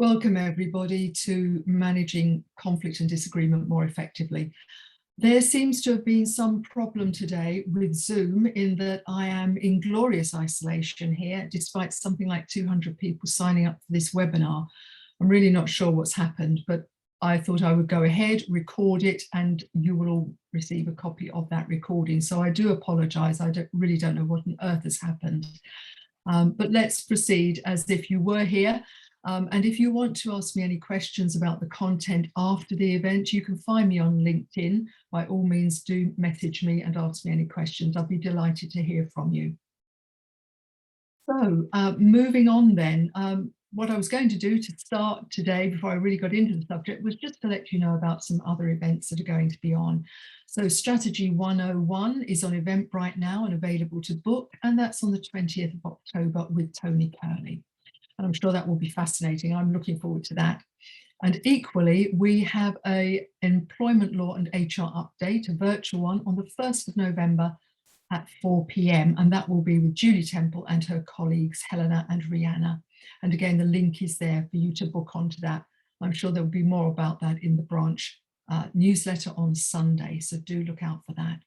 Welcome everybody to managing conflict and disagreement more effectively. There seems to have been some problem today with Zoom in that I am in glorious isolation here, despite something like 200 people signing up for this webinar. I'm really not sure what's happened, but I thought I would go ahead, record it, and you will all receive a copy of that recording. So I do apologise. I really don't know what on earth has happened. But let's proceed as if you were here. And if you want to ask me any questions about the content after the event, you can find me on LinkedIn. By all means, do message me and ask me any questions. I'll be delighted to hear from you. So moving on then, what I was going to do to start today before I really got into the subject was just to let you know about some other events that are going to be on. So Strategy 101 is on Eventbrite now and available to book, and that's on the 20th of October with Tony Curley. And I'm sure that will be fascinating. I'm looking forward to that. And equally, we have an employment law and HR update, a virtual one, on the 1st of November at 4 p.m. and that will be with Julie Temple and her colleagues Helena and Rihanna. And again, the link is there for you to book onto that. I'm sure there'll be more about that in the branch newsletter on Sunday, so do look out for that.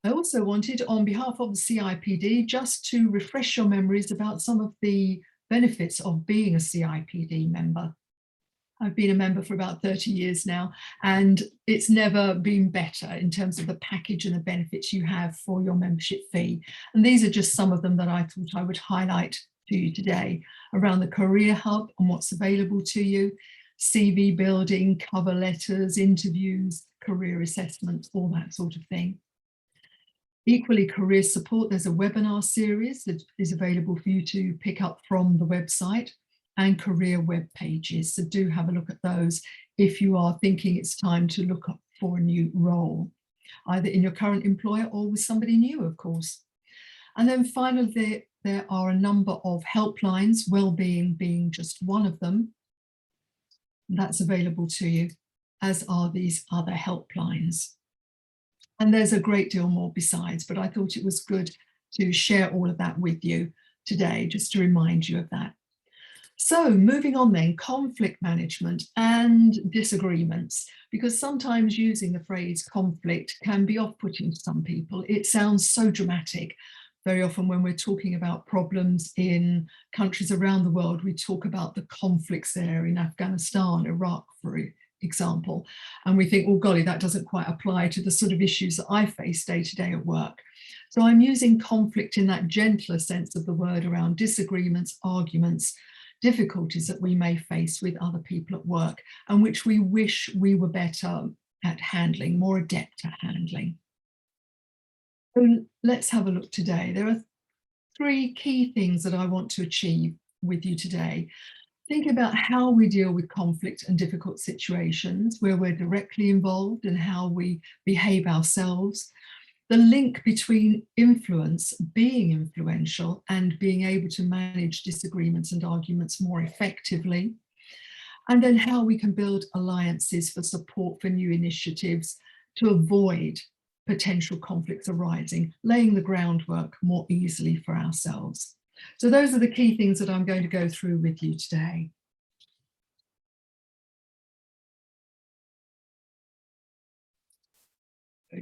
I also wanted, on behalf of the CIPD, just to refresh your memories about some of the benefits of being a CIPD member. I've been a member for about 30 years now, and it's never been better in terms of the package and the benefits you have for your membership fee. And these are just some of them that I thought I would highlight to you today around the Career Hub and what's available to you, CV building, cover letters, interviews, career assessments, all that sort of thing. Equally, career support, there's a webinar series that is available for you to pick up from the website, and career web pages. So do have a look at those if you are thinking it's time to look up for a new role, either in your current employer or with somebody new, of course. And then finally, there are a number of helplines, wellbeing being just one of them. That's available to you, as are these other helplines. And there's a great deal more besides, but I thought it was good to share all of that with you today, just to remind you of that. So moving on then, conflict management and disagreements, because sometimes using the phrase conflict can be off-putting to some people. It sounds so dramatic. Very often when we're talking about problems in countries around the world, we talk about the conflicts there in Afghanistan, Iraq, for example, and we think, oh golly, that doesn't quite apply to the sort of issues that I face day to day at work. So I'm using conflict in that gentler sense of the word around disagreements, arguments, difficulties that we may face with other people at work, and which we wish we were better at handling, more adept at handling. So let's have a look today. There are three key things that I want to achieve with you today. Think about how we deal with conflict and difficult situations where we're directly involved and how we behave ourselves. The link between influence, being influential, and being able to manage disagreements and arguments more effectively. And then how we can build alliances for support for new initiatives to avoid potential conflicts arising, laying the groundwork more easily for ourselves. So those are the key things that I'm going to go through with you today.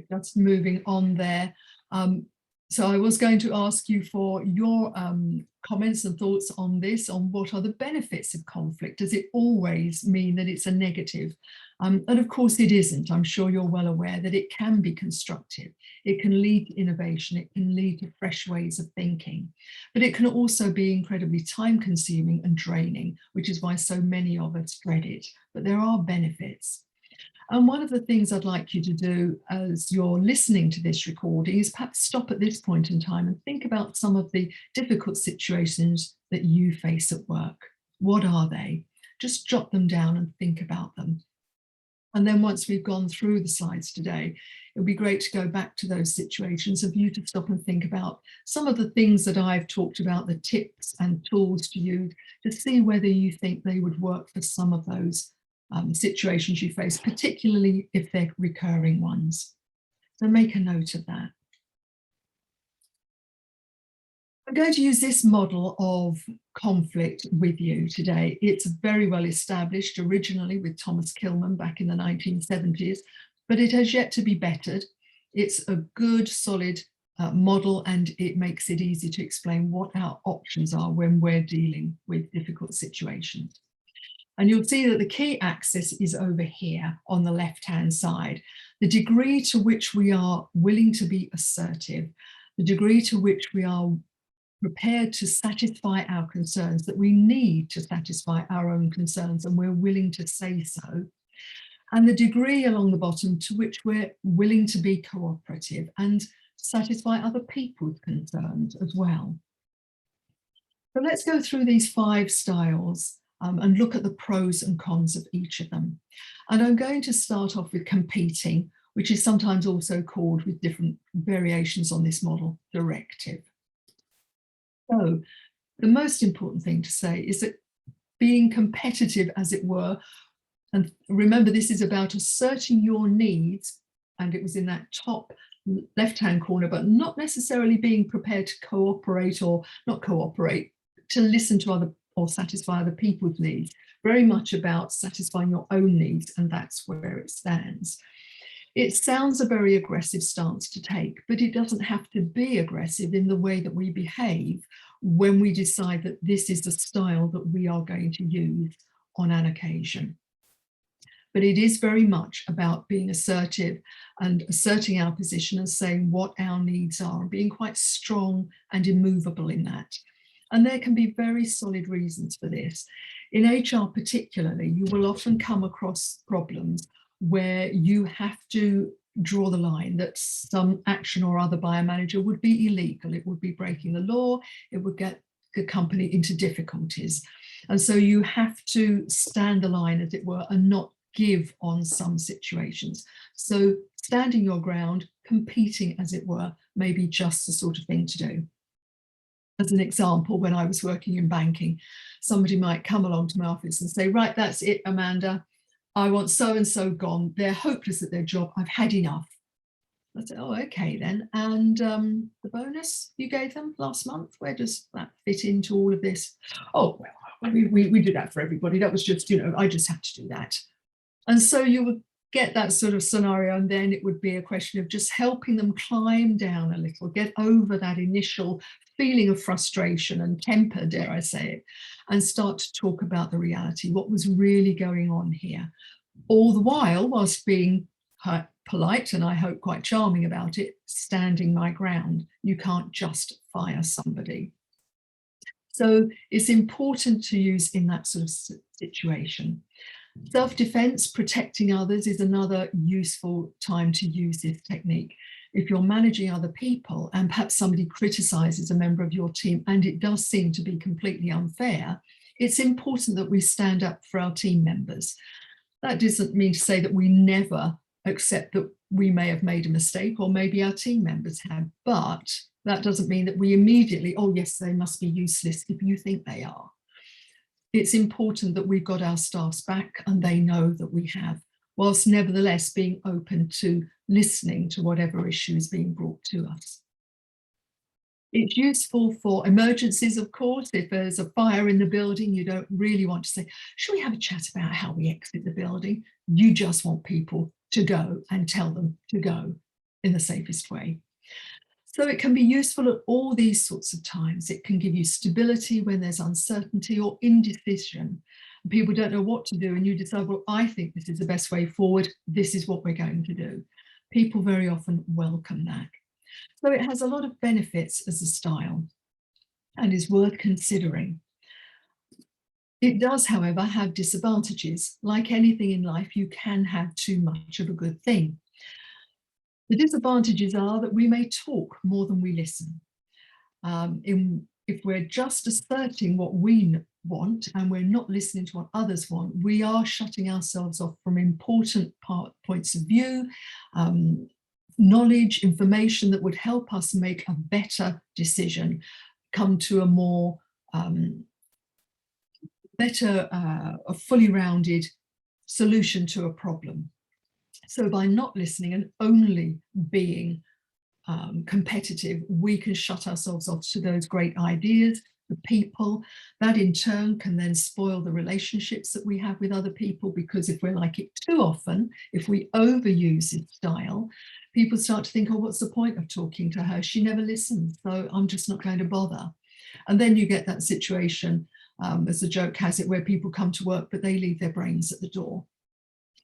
Just moving on there. So I was going to ask you for your comments and thoughts on this, on what are the benefits of conflict? Does it always mean that it's a negative? And of course it isn't. I'm sure you're well aware that it can be constructive. It can lead to innovation. It can lead to fresh ways of thinking. But it can also be incredibly time consuming and draining, which is why so many of us dread it. But there are benefits. And one of the things I'd like you to do as you're listening to this recording is perhaps stop at this point in time and think about some of the difficult situations that you face at work. What are they? Just jot them down and think about them. And then once we've gone through the slides today, it would be great to go back to those situations and for you to stop and think about some of the things that I've talked about, the tips and tools to use to see whether you think they would work for some of those situations you face, particularly if they're recurring ones. So make a note of that. I'm going to use this model of conflict with you today. It's very well established originally with Thomas Kilmann back in the 1970s, but it has yet to be bettered. It's a good, solid model, and it makes it easy to explain what our options are when we're dealing with difficult situations. And you'll see that the key axis is over here on the left-hand side. The degree to which we are willing to be assertive, the degree to which we are prepared to satisfy our concerns, that we need to satisfy our own concerns and we're willing to say so. And the degree along the bottom to which we're willing to be cooperative and satisfy other people's concerns as well. So let's go through these 5 styles and look at the pros and cons of each of them. And I'm going to start off with competing, which is sometimes also called, with different variations on this model, directive. So the most important thing to say is that being competitive, as it were, and remember this is about asserting your needs, and it was in that top left-hand corner, but not necessarily being prepared to cooperate or not cooperate, to listen to other or satisfy other people's needs. Very much about satisfying your own needs, and that's where it stands. It sounds a very aggressive stance to take, but it doesn't have to be aggressive in the way that we behave when we decide that this is the style that we are going to use on an occasion. But it is very much about being assertive and asserting our position and saying what our needs are, and being quite strong and immovable in that. And there can be very solid reasons for this. In HR particularly, you will often come across problems where you have to draw the line that some action or other by a manager would be illegal. It would be breaking the law. It would get the company into difficulties. And so you have to stand the line, as it were, and not give on some situations. So standing your ground, competing, as it were, may be just the sort of thing to do. As an example, when I was working in banking, somebody might come along to my office and say, right, that's it, Amanda. I want so-and-so gone. They're hopeless at their job. I've had enough. I said, oh, okay then. And the bonus you gave them last month, where does that fit into all of this? Oh, well, we do that for everybody. That was just, I just have to do that. And so you would get that sort of scenario, and then it would be a question of just helping them climb down a little, get over that initial feeling of frustration and temper, dare I say it, and start to talk about the reality, what was really going on here. All the while, whilst being polite and I hope quite charming about it, standing my ground. You can't just fire somebody. So it's important to use in that sort of situation. Self-defense, protecting others, is another useful time to use this technique. If you're managing other people and perhaps somebody criticizes a member of your team and it does seem to be completely unfair, it's important that we stand up for our team members. That doesn't mean to say that we never accept that we may have made a mistake, or maybe our team members have, but that doesn't mean that we immediately, oh yes, they must be useless if you think they are. It's important that we've got our staff's back and they know that we have, whilst nevertheless being open to listening to whatever issue is being brought to us. It's useful for emergencies, of course. If there's a fire in the building, you don't really want to say, should we have a chat about how we exit the building? You just want people to go and tell them to go in the safest way. So it can be useful at all these sorts of times. It can give you stability when there's uncertainty or indecision. People don't know what to do, and you decide, well, I think this is the best way forward. This is what we're going to do. People very often welcome that. So it has a lot of benefits as a style and is worth considering. It does, however, have disadvantages. Like anything in life, you can have too much of a good thing. The disadvantages are that we may talk more than we listen. If we're just asserting what we want and we're not listening to what others want, we are shutting ourselves off from important points of view, knowledge, information that would help us make a better decision, come to a more a fully rounded solution to a problem. So by not listening and only being competitive, we can shut ourselves off to those great ideas, the people. That in turn can then spoil the relationships that we have with other people, because if we're like it too often, if we overuse this style, people start to think, oh, what's the point of talking to her? She never listens, so I'm just not going to bother. And then you get that situation, as the joke has it, where people come to work, but they leave their brains at the door.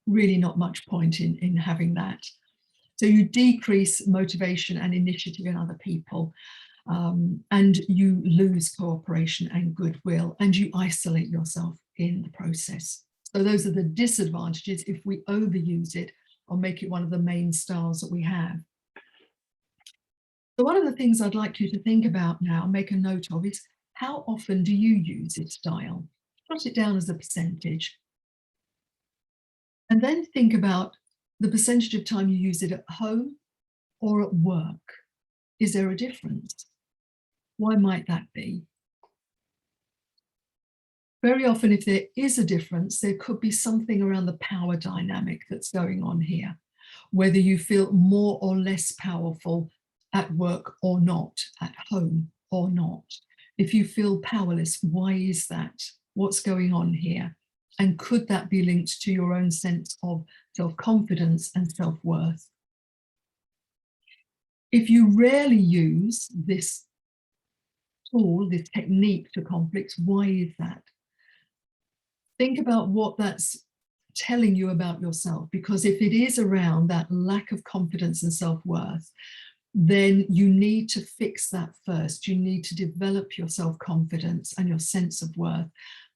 Really not much point in having that. So you decrease motivation and initiative in other people, and you lose cooperation and goodwill, and you isolate yourself in the process. So those are the disadvantages if we overuse it or make it one of the main styles that we have. So one of the things I'd like you to think about now, make a note of, is how often do you use this style? Jot it down as a percentage. And then think about the percentage of time you use it at home or at work. Is there a difference? Why might that be? Very often, if there is a difference, there could be something around the power dynamic that's going on here, whether you feel more or less powerful at work or not, at home or not. If you feel powerless, why is that? What's going on here? And could that be linked to your own sense of self-confidence and self-worth? If you rarely use this tool, this technique to conflicts, why is that? Think about what that's telling you about yourself, because if it is around that lack of confidence and self-worth, then you need to fix that first. You need to develop your self-confidence and your sense of worth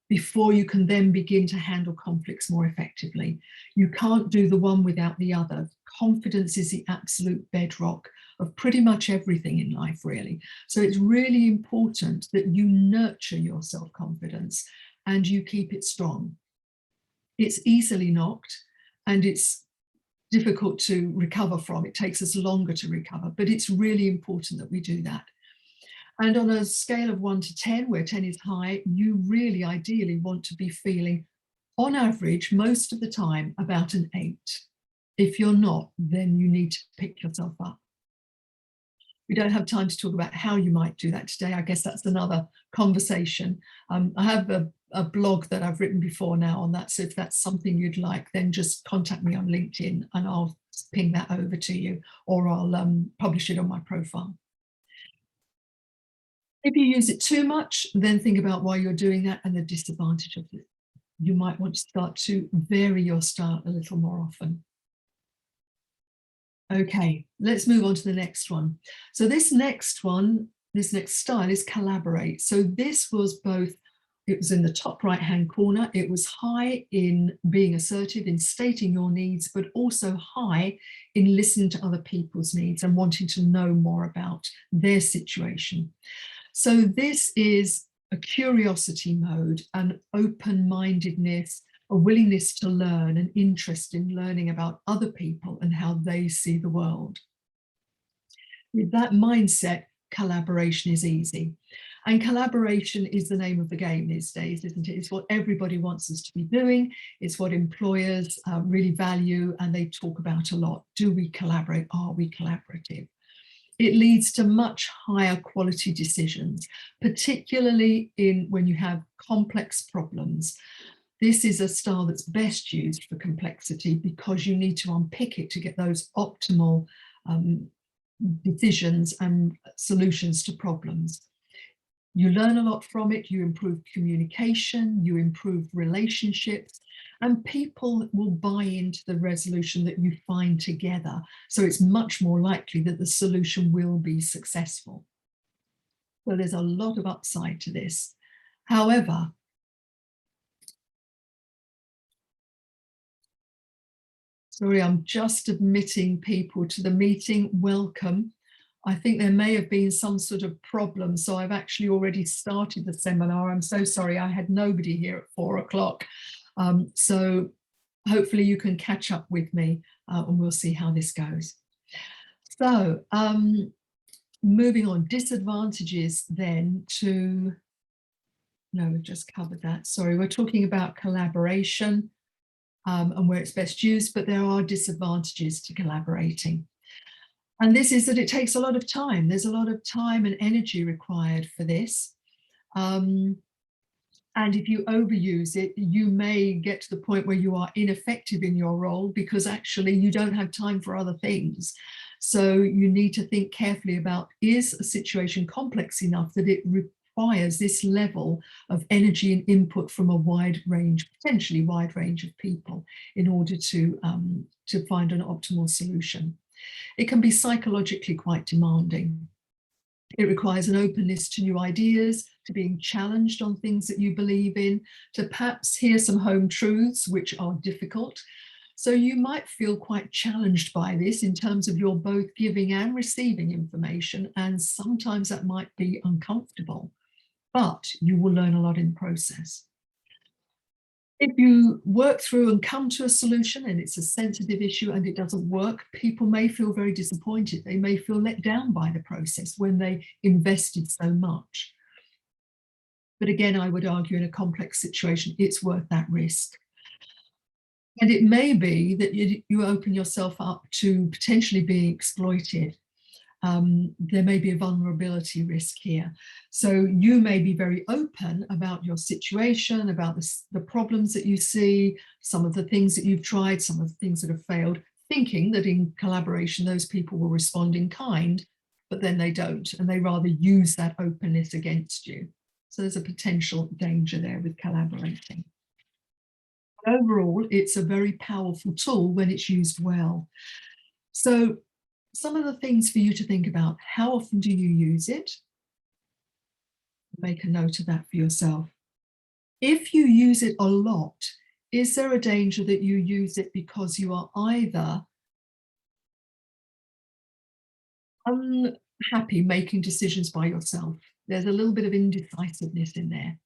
before you can then begin to handle conflicts more effectively. You can't do the one without the other. Confidence is the absolute bedrock of pretty much everything in life, really. So it's really important that you nurture your self-confidence and you keep it strong. It's easily knocked and it's difficult to recover from. It takes us longer to recover, but it's really important that we do that. And on a scale of 1 to 10, where 10 is high, you really ideally want to be feeling, on average, most of the time, about an 8. If you're not, then you need to pick yourself up. We don't have time to talk about how you might do that today. I guess that's another conversation. I have a blog that I've written before now on that. So if that's something you'd like, then just contact me on LinkedIn and I'll ping that over to you, or I'll publish it on my profile. If you use it too much, then think about why you're doing that and the disadvantage of it. You might want to start to vary your style a little more often. Okay, let's move on to the next one. So this next style is collaborate. So this was both, it was in the top right-hand corner. It was high in being assertive, in stating your needs, but also high in listening to other people's needs and wanting to know more about their situation. So this is a curiosity mode, an open-mindedness, a willingness to learn, an interest in learning about other people and how they see the world. With that mindset, collaboration is easy. And collaboration is the name of the game these days, isn't it? It's what everybody wants us to be doing. It's what employers really value and they talk about a lot. Do we collaborate? Are we collaborative? It leads to much higher quality decisions, particularly when you have complex problems. This is a style that's best used for complexity because you need to unpick it to get those optimal decisions and solutions to problems. You learn a lot from it, you improve communication, you improve relationships, and people will buy into the resolution that you find together. So it's much more likely that the solution will be successful. So there's a lot of upside to this. However, sorry, I'm just admitting people to the meeting. Welcome. I think there may have been some sort of problem, so I've actually already started the seminar. I'm so sorry, I had nobody here at 4 o'clock. So hopefully you can catch up with me and we'll see how this goes. So moving on, disadvantages then to, no, we've just covered that. Sorry, we're talking about collaboration and where it's best used, but there are disadvantages to collaborating. And this is that it takes a lot of time. There's a lot of time and energy required for this. And if you overuse it, you may get to the point where you are ineffective in your role because actually you don't have time for other things. So you need to think carefully about, is a situation complex enough that it requires this level of energy and input from a wide range, potentially wide range of people in order to find an optimal solution. It can be psychologically quite demanding. It requires an openness to new ideas, to being challenged on things that you believe in, to perhaps hear some home truths which are difficult. So you might feel quite challenged by this in terms of you're both giving and receiving information, and sometimes that might be uncomfortable, but you will learn a lot in the process. If you work through and come to a solution and it's a sensitive issue and it doesn't work, people may feel very disappointed. They may feel let down by the process when they invested so much. But again, I would argue in a complex situation, it's worth that risk. And it may be that you open yourself up to potentially being exploited. There may be a vulnerability risk here. So you may be very open about your situation, about the problems that you see, some of the things that you've tried, some of the things that have failed, thinking that in collaboration, those people will respond in kind, but then they don't, and they rather use that openness against you. So there's a potential danger there with collaborating. But overall, it's a very powerful tool when it's used well. So some of the things for you to think about: how often do you use it? Make a note of that for yourself. If you use it a lot, is there a danger that you use it because you are either unhappy making decisions by yourself? There's a little bit of indecisiveness in there.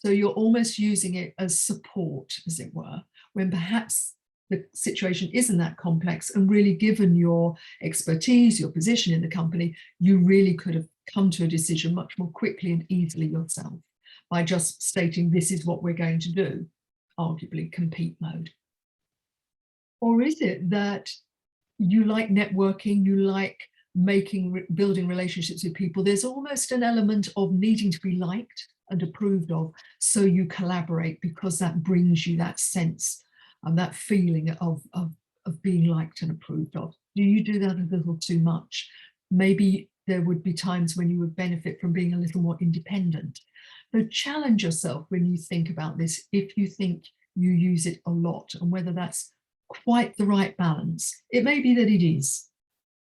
So you're almost using it as support, as it were, when perhaps the situation isn't that complex, and really, given your expertise, your position in the company, you really could have come to a decision much more quickly and easily yourself by just stating, this is what we're going to do, arguably compete mode. Or is it that you like networking, you like building relationships with people? There's almost an element of needing to be liked and approved of, so you collaborate because that brings you that sense and that feeling of being liked and approved of. Do you do that a little too much? Maybe there would be times when you would benefit from being a little more independent. So challenge yourself when you think about this, if you think you use it a lot, and whether that's quite the right balance. It may be that it is,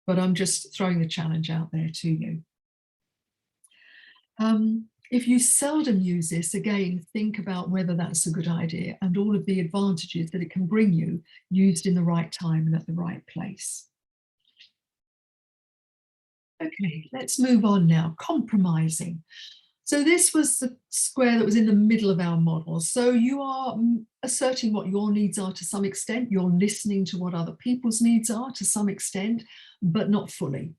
but I'm just throwing the challenge out there to you. If you seldom use this, again, think about whether that's a good idea and all of the advantages that it can bring you used in the right time and at the right place. Okay, let's move on now. Compromising. So this was the square that was in the middle of our model. So you are asserting what your needs are to some extent. You're listening to what other people's needs are to some extent, but not fully.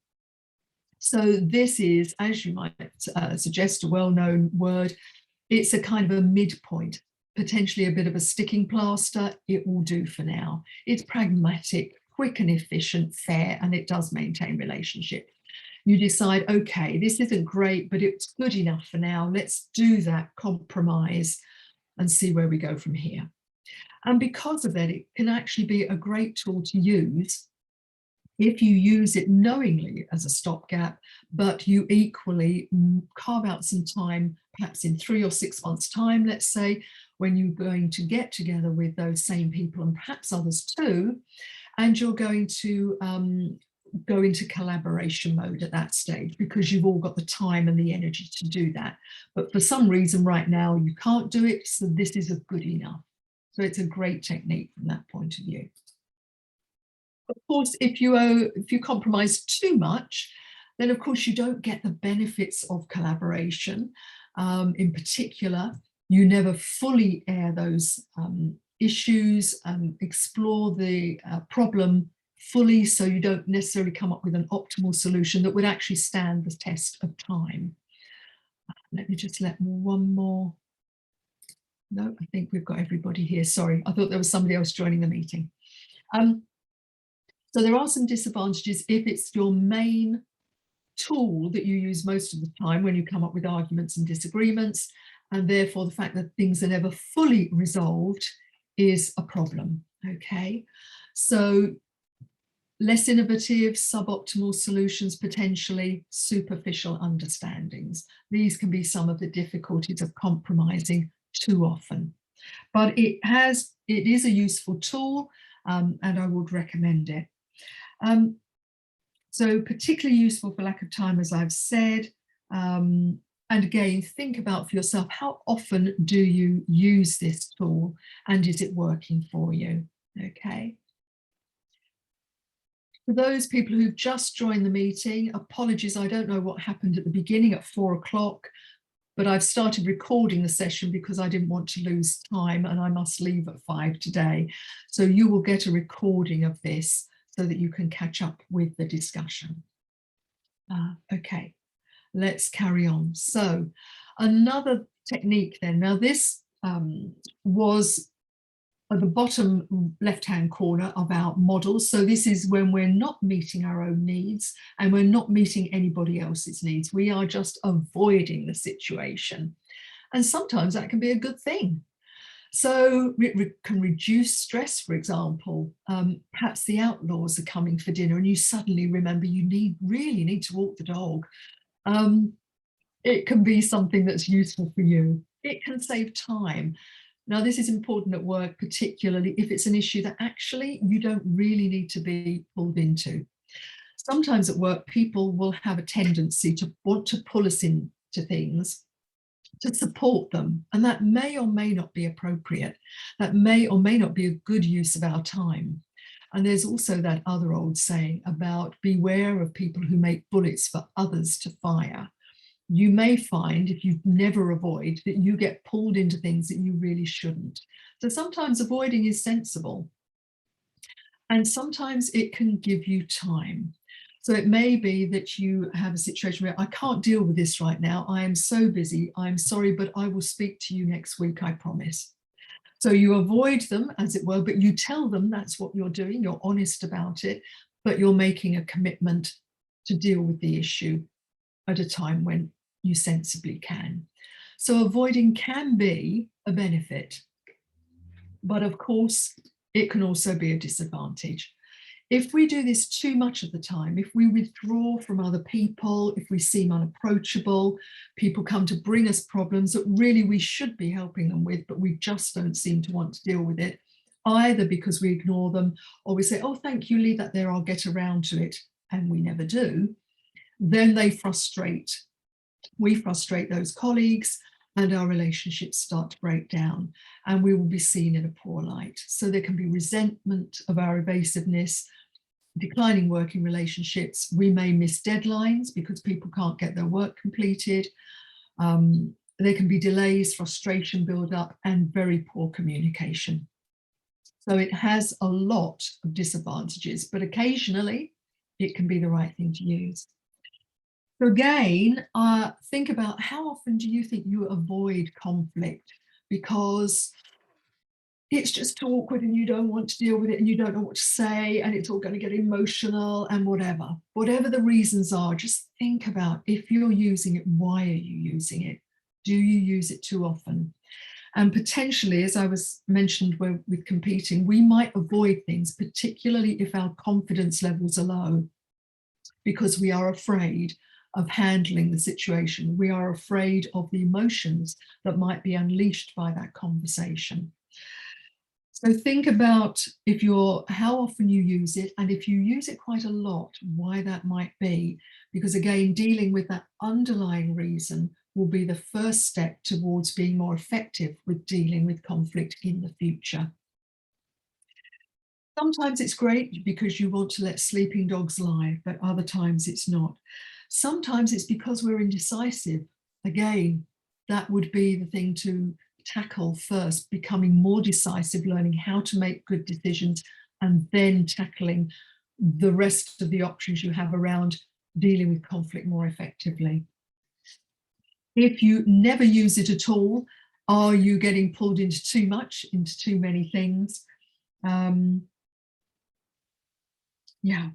So this is, as you might suggest, a well-known word. It's a kind of a midpoint, potentially a bit of a sticking plaster. It will do for now. It's pragmatic, quick and efficient, fair, and it does maintain relationship. You decide, okay, this isn't great, but it's good enough for now. Let's do that compromise and see where we go from here. And because of that, it can actually be a great tool to use if you use it knowingly as a stopgap, but you equally carve out some time, perhaps in 3 or 6 months' time, let's say, when you're going to get together with those same people and perhaps others too, and you're going to go into collaboration mode at that stage, because you've all got the time and the energy to do that. But for some reason right now you can't do it, so this is a good enough. So it's a great technique from that point of view. Of course, if you compromise too much, then of course you don't get the benefits of collaboration. In particular, you never fully air those issues and explore the problem fully, so you don't necessarily come up with an optimal solution that would actually stand the test of time. Let me just let one more. No, I think we've got everybody here. Sorry, I thought there was somebody else joining the meeting. So there are some disadvantages if it's your main tool that you use most of the time when you come up with arguments and disagreements, and therefore the fact that things are never fully resolved is a problem. Okay, so less innovative, suboptimal solutions, potentially superficial understandings. These can be some of the difficulties of compromising too often. But it is a useful tool, and I would recommend it. So particularly useful for lack of time, as I've said. And again, think about for yourself, how often do you use this tool and is it working for you? Okay. For those people who've just joined the meeting, apologies, I don't know what happened at the beginning at 4 o'clock, but I've started recording the session because I didn't want to lose time and I must leave at 5 today. So you will get a recording of this so that you can catch up with the discussion. Okay, let's carry on. So another technique then, now this was at the bottom left-hand corner of our model. So this is when we're not meeting our own needs and we're not meeting anybody else's needs. We are just avoiding the situation. And sometimes that can be a good thing. So it can reduce stress, for example. Perhaps the outlaws are coming for dinner and you suddenly remember you really need to walk the dog. It can be something that's useful for you. It can save time. Now, this is important at work, particularly if it's an issue that actually you don't really need to be pulled into. Sometimes at work, people will have a tendency to want to pull us into things to support them, and that may or may not be appropriate. That may or may not be a good use of our time. And there's also that other old saying about beware of people who make bullets for others to fire. You may find, if you never avoid, that you get pulled into things that you really shouldn't. So sometimes avoiding is sensible. And sometimes it can give you time. So it may be that you have a situation where I can't deal with this right now. I am so busy. I'm sorry, but I will speak to you next week, I promise. So you avoid them, as it were, but you tell them that's what you're doing. You're honest about it, but you're making a commitment to deal with the issue at a time when you sensibly can. So avoiding can be a benefit, but of course, it can also be a disadvantage. If we do this too much of the time, if we withdraw from other people, if we seem unapproachable, people come to bring us problems that really we should be helping them with, but we just don't seem to want to deal with it, either because we ignore them or we say, oh, thank you, leave that there, I'll get around to it, and we never do, then they frustrate. We frustrate those colleagues and our relationships start to break down and we will be seen in a poor light. So there can be resentment of our evasiveness, declining working relationships. We may miss deadlines because people can't get their work completed. There can be delays, frustration build up, and very poor communication. So it has a lot of disadvantages, but occasionally it can be the right thing to use. So again, think about how often do you think you avoid conflict because it's just too awkward and you don't want to deal with it and you don't know what to say and it's all going to get emotional and whatever. Whatever the reasons are, just think about if you're using it, why are you using it? Do you use it too often? And potentially, as I was mentioned with competing, we might avoid things, particularly if our confidence levels are low, because we are afraid of handling the situation. We are afraid of the emotions that might be unleashed by that conversation. So think about how often you use it, and if you use it quite a lot, why that might be. Because again, dealing with that underlying reason will be the first step towards being more effective with dealing with conflict in the future. Sometimes it's great because you want to let sleeping dogs lie, but other times it's not. Sometimes it's because we're indecisive. Again, that would be the thing to tackle first, becoming more decisive, learning how to make good decisions, and then tackling the rest of the options you have around dealing with conflict more effectively. If you never use it at all, are you getting pulled into too much, into too many things? Yeah,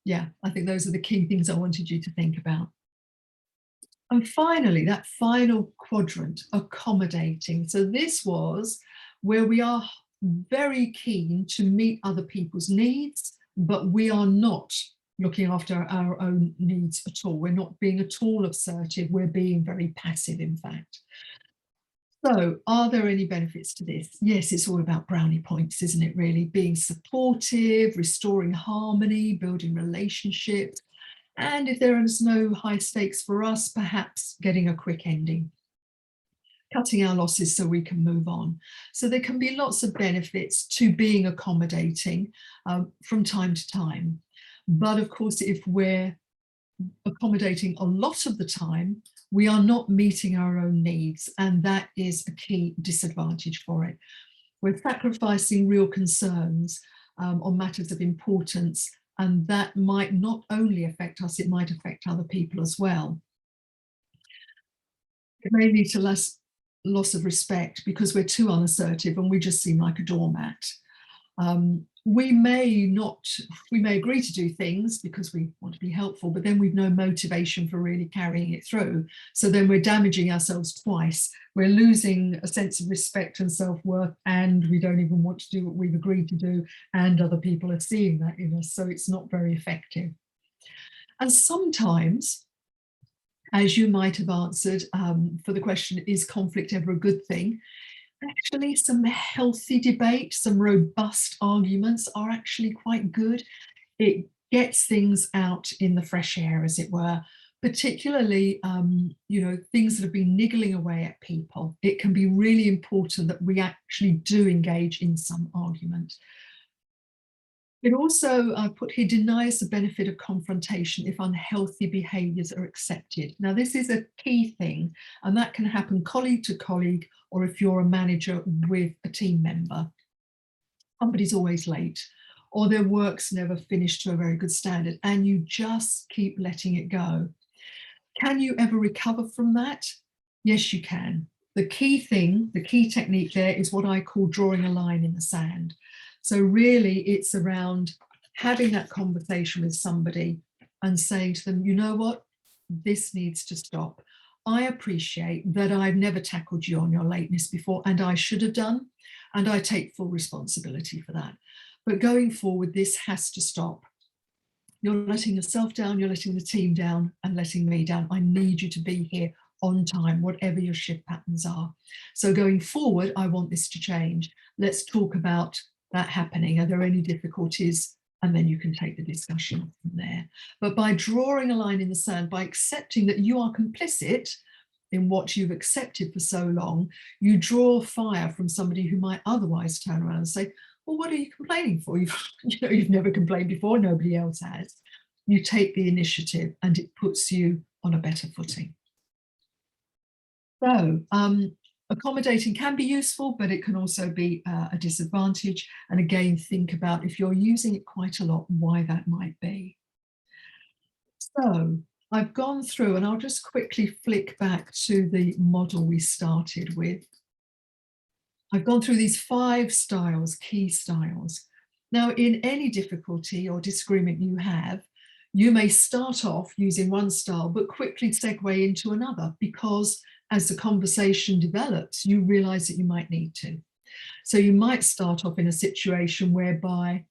yeah, I think those are the key things I wanted you to think about. And finally, that final quadrant, accommodating. So this was where we are very keen to meet other people's needs, but we are not looking after our own needs at all. We're not being at all assertive. We're being very passive, in fact. So are there any benefits to this? Yes, it's all about brownie points, isn't it, really? Being supportive, restoring harmony, building relationships, and if there is no high stakes for us, perhaps getting a quick ending, cutting our losses so we can move on. So there can be lots of benefits to being accommodating from time to time. But of course, if we're accommodating a lot of the time, we are not meeting our own needs, and that is a key disadvantage for it. We're sacrificing real concerns on matters of importance, and that might not only affect us, it might affect other people as well. It may lead to less loss of respect because we're too unassertive and we just seem like a doormat. We may agree to do things because we want to be helpful, but then we've no motivation for really carrying it through. So then we're damaging ourselves twice. We're losing a sense of respect and self-worth, and we don't even want to do what we've agreed to do, and other people are seeing that in us, so it's not very effective. And sometimes, as you might have answered for the question, is conflict ever a good thing? Actually, some healthy debate, some robust arguments are actually quite good. It gets things out in the fresh air, as it were, particularly, things that have been niggling away at people. It can be really important that we actually do engage in some argument. It also, I put here, denies the benefit of confrontation if unhealthy behaviours are accepted. Now, this is a key thing, and that can happen colleague to colleague, or if you're a manager with a team member. Somebody's always late, or their work's never finished to a very good standard, and you just keep letting it go. Can you ever recover from that? Yes, you can. The key thing, the key technique there is what I call drawing a line in the sand. So really it's around having that conversation with somebody and saying to them, you know what, this needs to stop. I appreciate that I've never tackled you on your lateness before, and I should have done, and I take full responsibility for that. But going forward, this has to stop. You're letting yourself down, you're letting the team down, and letting me down. I need you to be here on time, whatever your shift patterns are. So going forward, I want this to change. Let's talk about that happening. Are there any difficulties? And then you can take the discussion from there. But by drawing a line in the sand, by accepting that you are complicit in what you've accepted for so long, you draw fire from somebody who might otherwise turn around and say, well, what are you complaining for? You've never complained before, nobody else has. You take the initiative and it puts you on a better footing. So accommodating can be useful, but it can also be a disadvantage. And again, think about if you're using it quite a lot, why that might be. So I've gone through, and I'll just quickly flick back to the model we started with. I've gone through these 5 styles, key styles. Now, in any difficulty or disagreement you have, you may start off using one style, but quickly segue into another, because as the conversation develops, you realize that you might need to. So you might start off in a situation whereby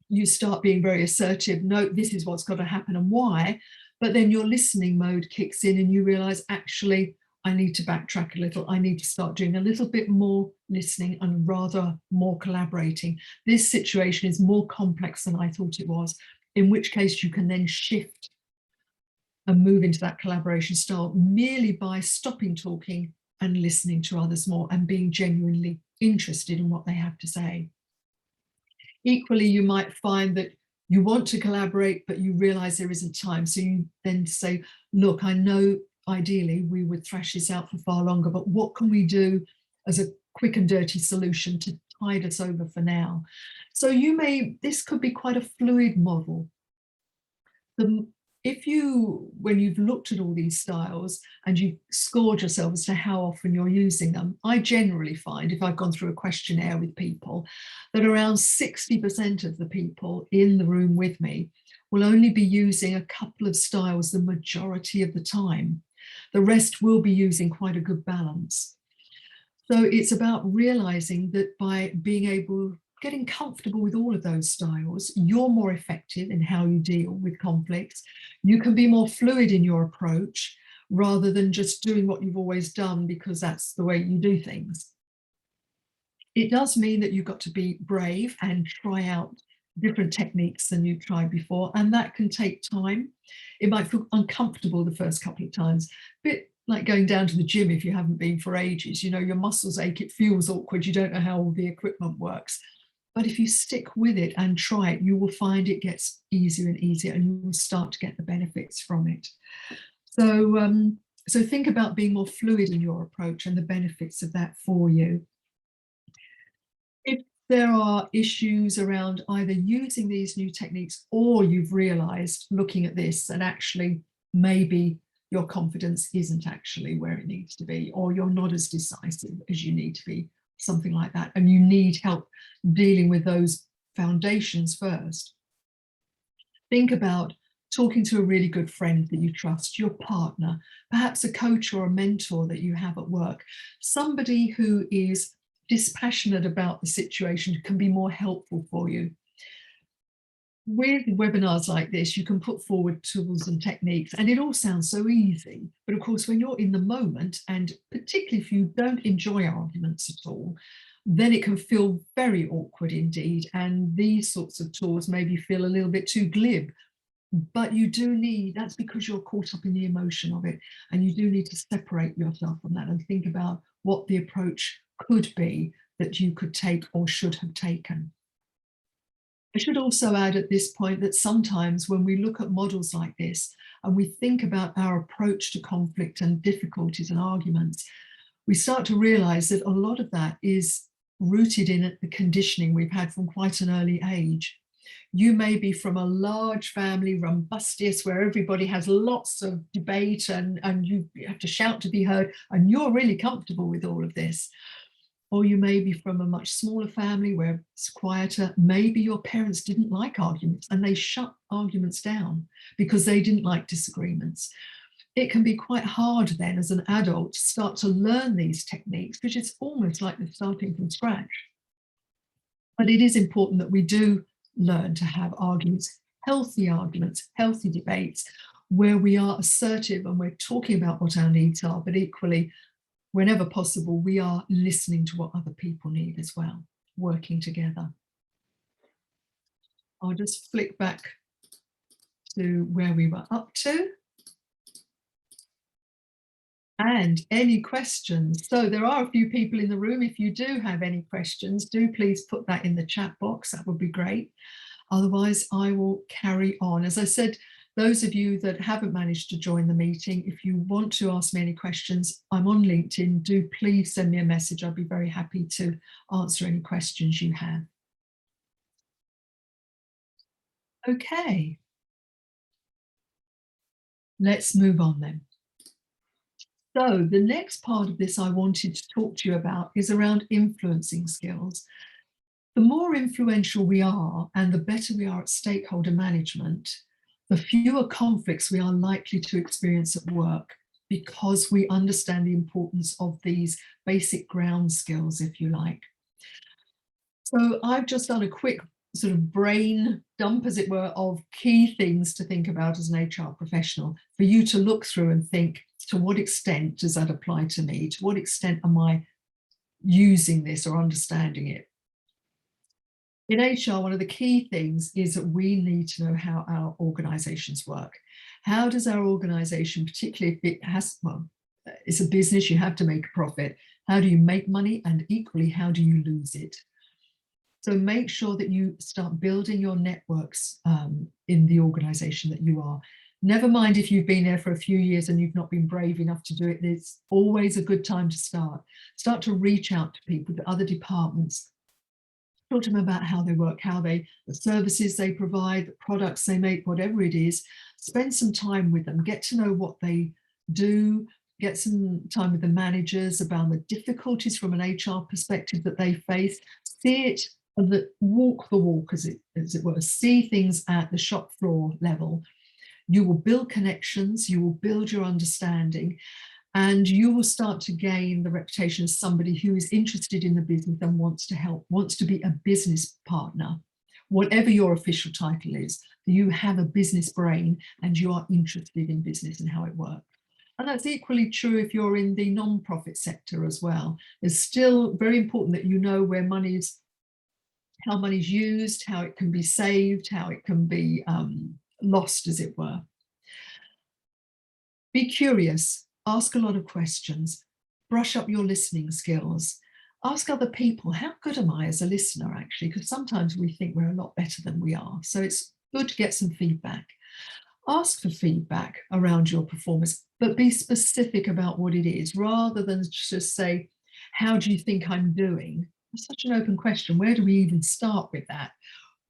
you start being very assertive, no, this is what's got to happen and why, but then your listening mode kicks in and you realize, actually, I need to backtrack a little. I need to start doing a little bit more listening and rather more collaborating. This situation is more complex than I thought it was, in which case you can then shift and move into that collaboration style merely by stopping talking and listening to others more and being genuinely interested in what they have to say. Equally, you might find that you want to collaborate, but you realize there isn't time. So you then say, look, I know ideally we would thrash this out for far longer, but what can we do as a quick and dirty solution to tide us over for now? So this could be quite a fluid model. The if you, when you've looked at all these styles and you've scored yourself as to how often you're using them, I generally find, if I've gone through a questionnaire with people, that around 60% of the people in the room with me will only be using a couple of styles the majority of the time. The rest will be using quite a good balance. So it's about realizing that by being able, getting comfortable with all of those styles, you're more effective in how you deal with conflicts. You can be more fluid in your approach rather than just doing what you've always done because that's the way you do things. It does mean that you've got to be brave and try out different techniques than you've tried before, and that can take time. It might feel uncomfortable the first couple of times, a bit like going down to the gym if you haven't been for ages. You know, your muscles ache, it feels awkward, you don't know how all the equipment works. But if you stick with it and try it, you will find it gets easier and easier, and you will start to get the benefits from it. So think about being more fluid in your approach and the benefits of that for you. If there are issues around either using these new techniques, or you've realized looking at this and actually maybe your confidence isn't actually where it needs to be, or you're not as decisive as you need to be, something like that, and you need help dealing with those foundations first, think about talking to a really good friend that you trust, your partner, perhaps a coach or a mentor that you have at work, somebody who is dispassionate about the situation, can be more helpful for you. With webinars like this, you can put forward tools and techniques, and it all sounds so easy. But of course, when you're in the moment, and particularly if you don't enjoy arguments at all, then it can feel very awkward indeed. And these sorts of tools maybe feel a little bit too glib. But you do need, that's because you're caught up in the emotion of it, and you do need to separate yourself from that and think about what the approach could be that you could take or should have taken. I should also add at this point that sometimes when we look at models like this and we think about our approach to conflict and difficulties and arguments, we start to realize that a lot of that is rooted in the conditioning we've had from quite an early age. You may be from a large family, rumbustious, where everybody has lots of debate and you have to shout to be heard, and you're really comfortable with all of this. Or you may be from a much smaller family where it's quieter. Maybe your parents didn't like arguments and they shut arguments down because they didn't like disagreements. It can be quite hard then as an adult to start to learn these techniques, which is almost like they're starting from scratch. But it is important that we do learn to have arguments, healthy debates, where we are assertive and we're talking about what our needs are, but equally, whenever possible, we are listening to what other people need as well, working together. I'll just flick back to where we were up to. And any questions? So there are a few people in the room. If you do have any questions, do please put that in the chat box. That would be great. Otherwise, I will carry on. As I said, those of you that haven't managed to join the meeting, if you want to ask me any questions, I'm on LinkedIn. Do please send me a message. I'll be very happy to answer any questions you have. Okay. Let's move on then. So the next part of this I wanted to talk to you about is around influencing skills. The more influential we are and the better we are at stakeholder management, the fewer conflicts we are likely to experience at work, because we understand the importance of these basic ground skills, if you like. So I've just done a quick sort of brain dump, as it were, of key things to think about as an HR professional for you to look through and think, to what extent does that apply to me? To what extent am I using this or understanding it? In HR, one of the key things is that we need to know how our organizations work. How does our organization, particularly if it has, well, it's a business, you have to make a profit. How do you make money? And equally, how do you lose it? So make sure that you start building your networks in the organization that you are. Never mind if you've been there for a few years and you've not been brave enough to do it, it's always a good time to start. Start to reach out to people, to other departments. Talk to them about how they work, the services they provide, the products they make, whatever it is. Spend some time with them, get to know what they do, get some time with the managers about the difficulties from an HR perspective that they face. See it, walk the walk, as it were. See things at the shop floor level. You will build connections, you will build your understanding, and you will start to gain the reputation as somebody who is interested in the business and wants to help, wants to be a business partner. Whatever your official title is, you have a business brain and you are interested in business and how it works. And that's equally true if you're in the non-profit sector as well. It's still very important that you know where how money's used, how it can be saved, how it can be lost, as it were. Be curious, ask a lot of questions, brush up your listening skills, ask other people, how good am I as a listener, actually? Because sometimes we think we're a lot better than we are. So it's good to get some feedback. Ask for feedback around your performance, but be specific about what it is, rather than just say, how do you think I'm doing? That's such an open question. Where do we even start with that?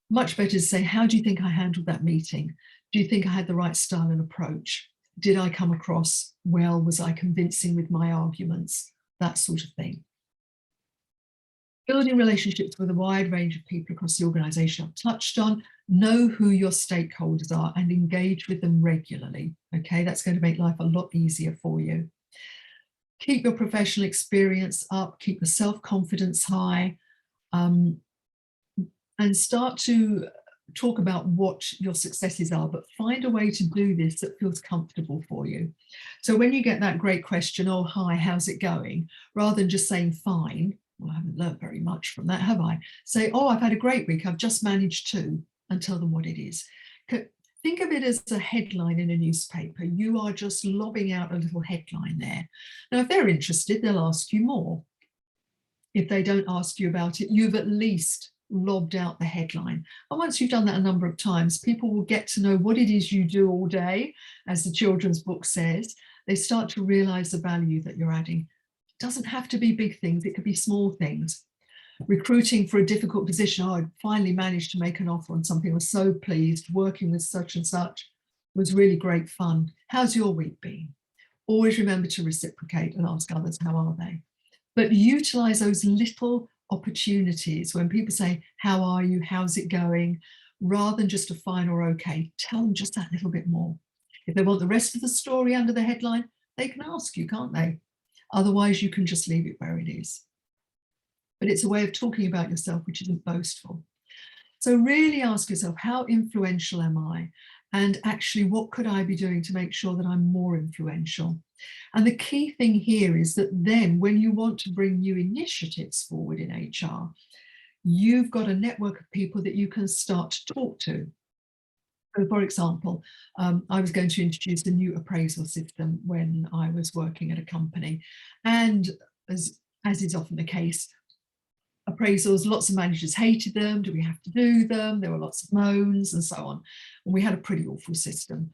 Much better to say, how do you think I handled that meeting? Do you think I had the right style and approach? Did I come across well? Was I convincing with my arguments? That sort of thing. Building relationships with a wide range of people across the organisation I've touched on. Know who your stakeholders are and engage with them regularly. Okay, that's going to make life a lot easier for you. Keep your professional experience up, keep the self-confidence high, and start to talk about what your successes are, but find a way to do this that feels comfortable for you. So when you get that great question, oh, hi, how's it going? Rather than just saying fine, well, I haven't learned very much from that, have I? Say, oh, I've had a great week, I've just managed to, and tell them what it is. Think of it as a headline in a newspaper. You are just lobbing out a little headline there. Now, if they're interested, they'll ask you more. If they don't ask you about it, you've at least lobbed out the headline. And once you've done that a number of times, people will get to know what it is you do all day, as the children's book says. They start to realize the value that you're adding. It doesn't have to be big things, it could be small things. Recruiting for a difficult position, oh, I finally managed to make an offer on something, I was so pleased, working with such and such was really great fun. How's your week been? Always remember to reciprocate and ask others, how are they? But utilize those little opportunities when people say, how are you? How's it going? Rather than just a fine or okay, tell them just that little bit more. If they want the rest of the story under the headline, they can ask you, can't they? Otherwise, you can just leave it where it is. But it's a way of talking about yourself, which isn't boastful. So really ask yourself, how influential am I? And actually, what could I be doing to make sure that I'm more influential? And the key thing here is that then when you want to bring new initiatives forward in HR, you've got a network of people that you can start to talk to. So for example, I was going to introduce a new appraisal system when I was working at a company. And as is often the case, appraisals, lots of managers hated them. Do we have to do them? There were lots of moans and so on. And we had a pretty awful system.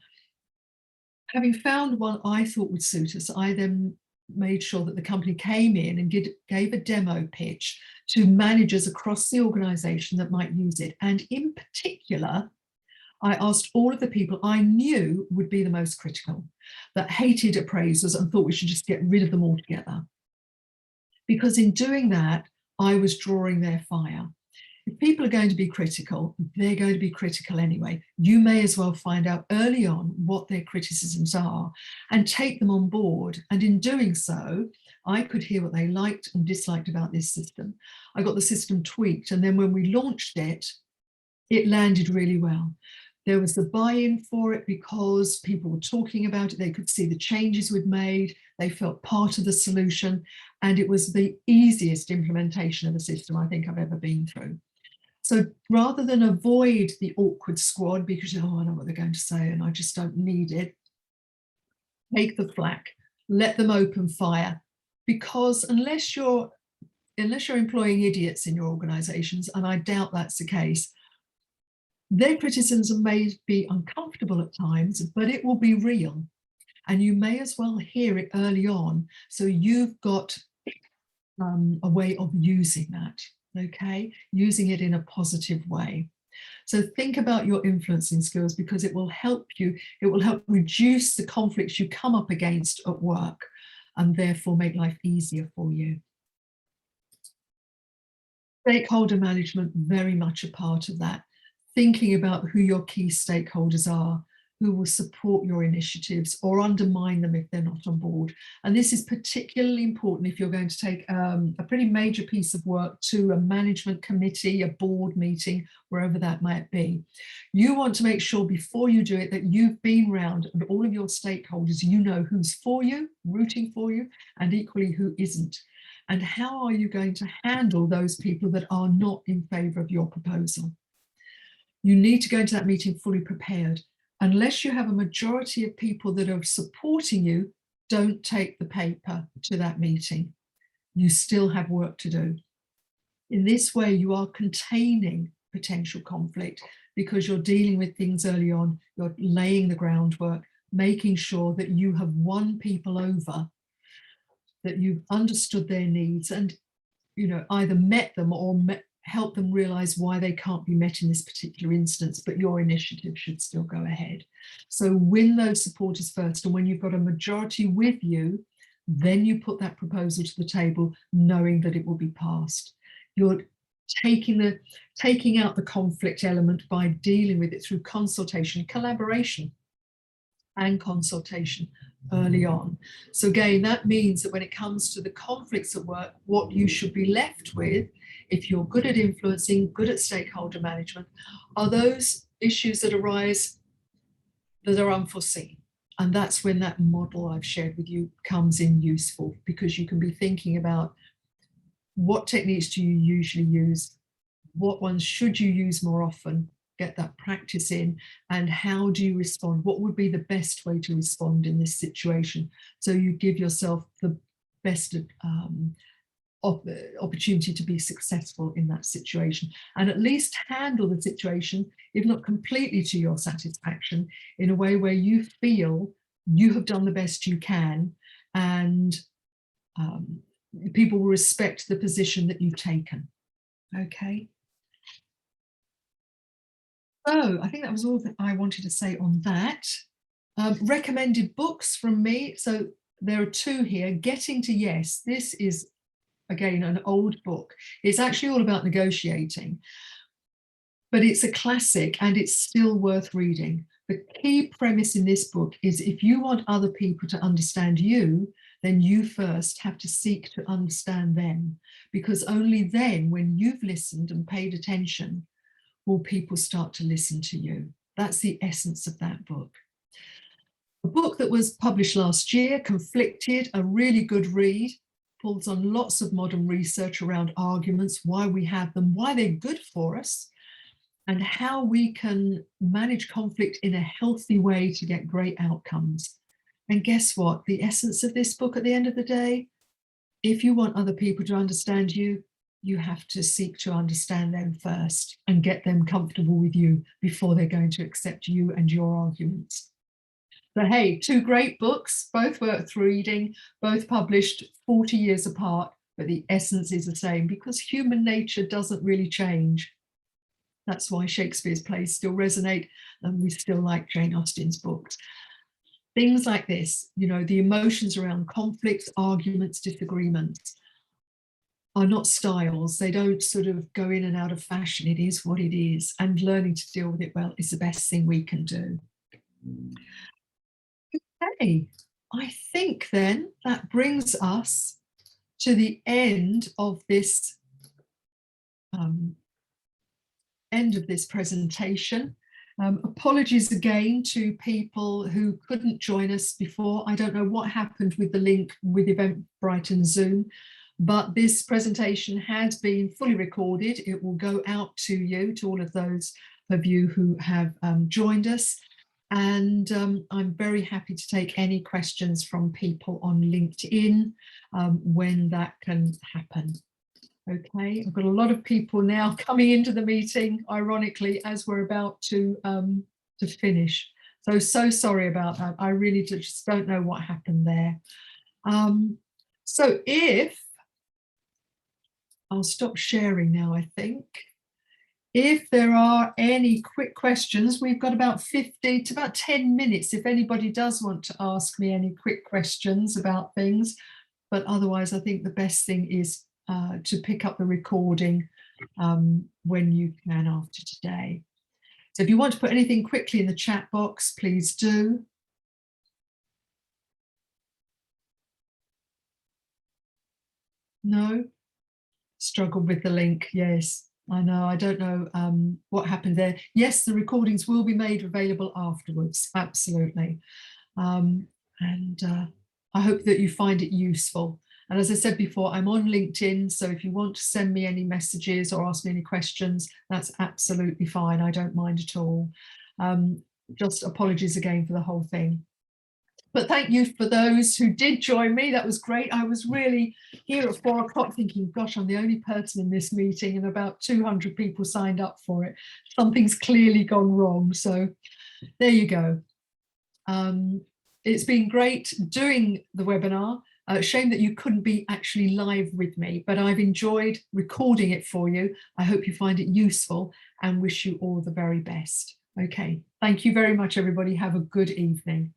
Having found one I thought would suit us, I then made sure that the company came in and gave a demo pitch to managers across the organisation that might use it. And in particular, I asked all of the people I knew would be the most critical, that hated appraisals and thought we should just get rid of them altogether. Because in doing that, I was drawing their fire. If people are going to be critical, they're going to be critical anyway. You may as well find out early on what their criticisms are and take them on board. And in doing so, I could hear what they liked and disliked about this system. I got the system tweaked, and then when we launched it, it landed really well. There was the buy-in for it because people were talking about it. They could see the changes we'd made. They felt part of the solution. And it was the easiest implementation of the system I think I've ever been through. So rather than avoid the awkward squad because, oh, I know what they're going to say and I just don't need it, take the flak, let them open fire. Because unless you're employing idiots in your organizations, and I doubt that's the case, their criticisms may be uncomfortable at times, but it will be real. And you may as well hear it early on. So you've got a way of using that. okay? Using it in a positive way. So think about your influencing skills, because it will help you, it will help reduce the conflicts you come up against at work and therefore make life easier for you. Stakeholder management, very much a part of that. Thinking about who your key stakeholders are, who will support your initiatives or undermine them if they're not on board. And this is particularly important if you're going to take a pretty major piece of work to a management committee, a board meeting, wherever that might be. You want to make sure before you do it that you've been round and all of your stakeholders, you know who's for you, rooting for you, and equally who isn't. And how are you going to handle those people that are not in favour of your proposal? You need to go into that meeting fully prepared. Unless you have a majority of people that are supporting you, don't take the paper to that meeting. You still have work to do. In this way, you are containing potential conflict because you're dealing with things early on, you're laying the groundwork, making sure that you have won people over, that you've understood their needs and, you know, either met them or help them realize why they can't be met in this particular instance, but your initiative should still go ahead. So win those supporters first, and when you've got a majority with you, then you put that proposal to the table knowing that it will be passed. You're taking out the conflict element by dealing with it through consultation, collaboration and consultation early on. So again, that means that when it comes to the conflicts at work, what you should be left with, if you're good at influencing, good at stakeholder management, are those issues that arise that are unforeseen. And that's when that model I've shared with you comes in useful, because you can be thinking about what techniques do you usually use, what ones should you use more often, get that practice in, and how do you respond? What would be the best way to respond in this situation? So you give yourself the best opportunity to be successful in that situation, and at least handle the situation, if not completely to your satisfaction, in a way where you feel you have done the best you can, and people will respect the position that you've taken. Okay. So I think that was all that I wanted to say on that. Recommended books from me. So there are two here. Getting to Yes. This is, again, an old book. It's actually all about negotiating, but it's a classic and it's still worth reading. The key premise in this book is if you want other people to understand you, then you first have to seek to understand them, because only then, when you've listened and paid attention, will people start to listen to you. That's the essence of that book. A book that was published last year, Conflicted, a really good read, pulls on lots of modern research around arguments, why we have them, why they're good for us, and how we can manage conflict in a healthy way to get great outcomes. And guess what? The essence of this book at the end of the day, if you want other people to understand you, you have to seek to understand them first and get them comfortable with you before they're going to accept you and your arguments. So hey, two great books, both worth reading, both published 40 years apart, but the essence is the same, because human nature doesn't really change. That's why Shakespeare's plays still resonate and we still like Jane Austen's books. Things like this, you know, the emotions around conflicts, arguments, disagreements are not styles. They don't sort of go in and out of fashion. It is what it is. And learning to deal with it well is the best thing we can do. Okay, I think then that brings us to the end of this presentation. Apologies again to people who couldn't join us before. I don't know what happened with the link with Eventbrite and Zoom, but this presentation has been fully recorded. It will go out to you, to all of those of you who have joined us. And I'm very happy to take any questions from people on LinkedIn when that can happen. Okay, I've got a lot of people now coming into the meeting, ironically, as we're about to finish. So sorry about that. I really just don't know what happened there. So if I'll stop sharing now, I think. If there are any quick questions, we've got about 50 to about 10 minutes if anybody does want to ask me any quick questions about things. But otherwise, I think the best thing is to pick up the recording when you can after today. So if you want to put anything quickly in the chat box, please do. No? Struggled with the link, yes. I know, I don't know what happened there. Yes, the recordings will be made available afterwards, absolutely. And I hope that you find it useful. And as I said before, I'm on LinkedIn, so if you want to send me any messages or ask me any questions, that's absolutely fine. I don't mind at all. Just apologies again for the whole thing. But thank you for those who did join me. That was great. I was really here at 4 o'clock thinking, gosh, I'm the only person in this meeting and about 200 people signed up for it. Something's clearly gone wrong. So there you go. It's been great doing the webinar. Shame that you couldn't be actually live with me, but I've enjoyed recording it for you. I hope you find it useful and wish you all the very best. Okay, thank you very much, everybody. Have a good evening.